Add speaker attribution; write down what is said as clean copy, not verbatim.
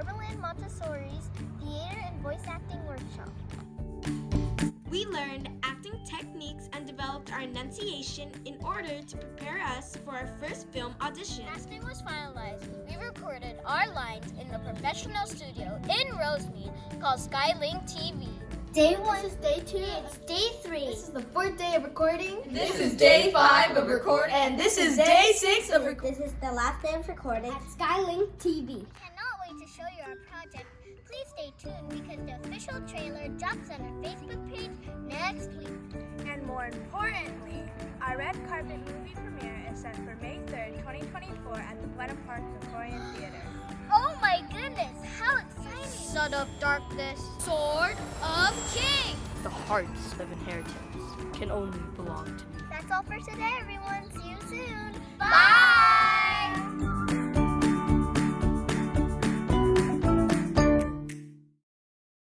Speaker 1: Arborland Montessori's Theater and Voice Acting Workshop.
Speaker 2: We learned acting techniques and developed our enunciation in order to prepare us for our first film audition.
Speaker 1: Casting was finalized. We recorded our lines in the professional studio in Rosemead called Skylink TV. Day 1 is day 2. It's day 3.
Speaker 3: This is the 4th day of recording.
Speaker 4: This is day 5 of recording. And this is day 6 of recording.
Speaker 3: This is the last day of recording at Skylink TV.
Speaker 1: Cannot wait to show you our project. Please stay tuned because the official trailer drops on our Facebook page next week.
Speaker 5: And more importantly, our red carpet movie premiere is set for May 3rd, 2024 at the Buena Park Krikorian Theater.
Speaker 1: Oh my goodness, how exciting! Son of Darkness, Sword of King!
Speaker 4: The hearts of inheritance can only belong to me.
Speaker 1: That's all for today, everyone. See you soon.